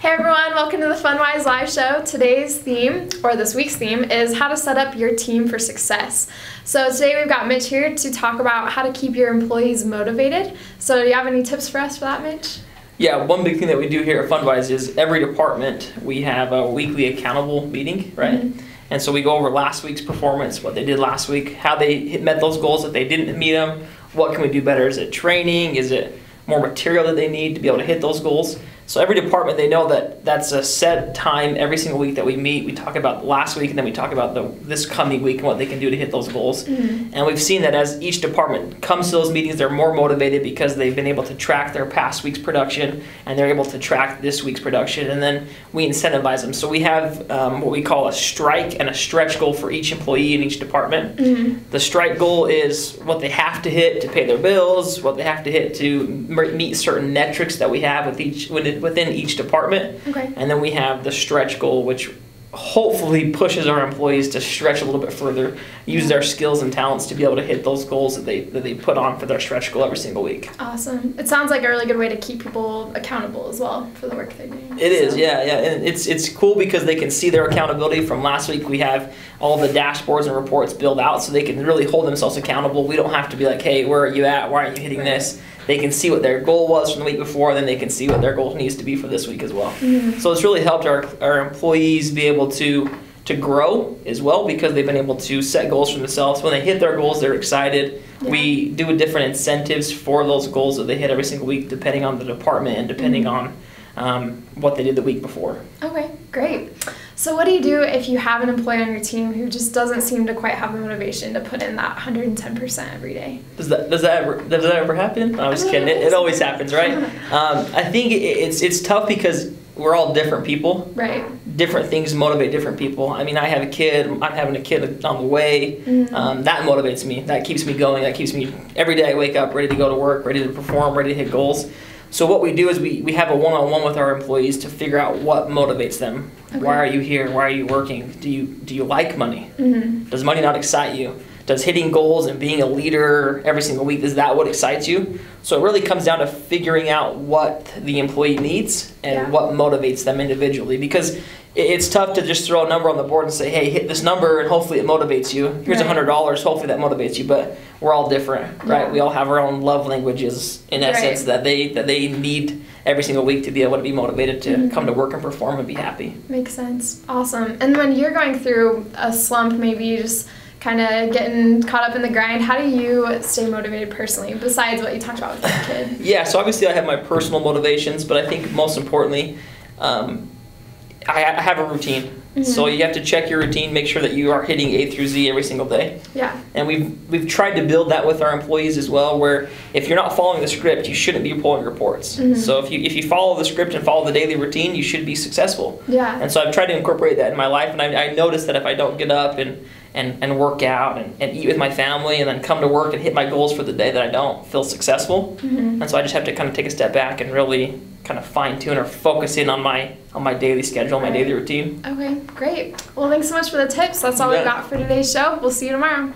Hey everyone, welcome to the FunWise Live Show. Today's theme, or this week's theme, is how to set up your team for success. So today we've got Mitch here to talk about how to keep your employees motivated. So do you have any tips for us for that, Mitch? Yeah, one big thing that we do here at FunWise is every department we have a weekly accountable meeting, right? Mm-hmm. And so we go over last week's performance, what they did last week, how they met those goals, if they didn't meet them, what can we do better? Is it training? Is it more material that they need to be able to hit those goals? So every department, they know that that's a set time every single week that we meet. We talk about last week and then we talk about this coming week and what they can do to hit those goals. Mm-hmm. And we've seen that as each department comes to those meetings, they're more motivated because they've been able to track their past week's production and they're able to track this week's production, and then we incentivize them. So we have what we call a strike and a stretch goal for each employee in each department. Mm-hmm. The strike goal is what they have to hit to pay their bills, what they have to hit to meet certain metrics that we have within each department. Okay. And then we have the stretch goal, which hopefully pushes our employees to stretch a little bit further, use their skills and talents to be able to hit those goals that they put on for their stretch goal every single week. Awesome. It sounds like a really good way to keep people accountable as well for the work they're doing. It is, yeah. And it's cool because they can see their accountability. From last week, we have all the dashboards and reports built out so they can really hold themselves accountable. We don't have to be like, hey, where are you at? Why aren't you hitting this? They can see what their goal was from the week before, and then they can see what their goal needs to be for this week as well. Mm-hmm. So it's really helped our employees be able to grow as well because they've been able to set goals for themselves. When they hit their goals, they're excited. Yeah. We do different incentives for those goals that they hit every single week depending on the department and depending on what they did the week before. Okay, great. So what do you do if you have an employee on your team who just doesn't seem to quite have the motivation to put in that 110% every day? Does that ever happen? I'm just kidding. It always happens, right? I think it's tough because we're all different people. Right. Different things motivate different people. I mean, I have a kid. I'm having a kid on the way. Mm-hmm. That motivates me. That keeps me going. That keeps me every day. I wake up ready to go to work, ready to perform, ready to hit goals. So what we do is we have a one-on-one with our employees to figure out what motivates them. Okay. Why are you here? Why are you working? Do you like money? Mm-hmm. Does money not excite you? Does hitting goals and being a leader every single week, is that what excites you? So it really comes down to figuring out what the employee needs and what motivates them individually, because it's tough to just throw a number on the board and say, hey, hit this number and hopefully it motivates you. Here's $100, hopefully that motivates you, but we're all different, right? We all have our own love languages in essence that they need every single week to be able to be motivated to come to work and perform and be happy. Makes sense. Awesome. And when you're going through a slump, maybe you just kind of getting caught up in the grind, how do you stay motivated personally, besides what you talked about with your kid? Yeah, so obviously I have my personal motivations, but I think most importantly, I have a routine. Mm-hmm. So you have to check your routine, make sure that you are hitting A through Z every single day. Yeah. And we've tried to build that with our employees as well, where if you're not following the script, you shouldn't be pulling reports. Mm-hmm. So if you follow the script and follow the daily routine, you should be successful. Yeah. And so I've tried to incorporate that in my life, and I noticed that if I don't get up and work out and eat with my family and then come to work and hit my goals for the day, that I don't feel successful. Mm-hmm. And so I just have to kind of take a step back and really kind of fine tune or focus in on my daily schedule, my daily routine. Okay, great. Well, thanks so much for the tips. That's all we've got for today's show. We'll see you tomorrow.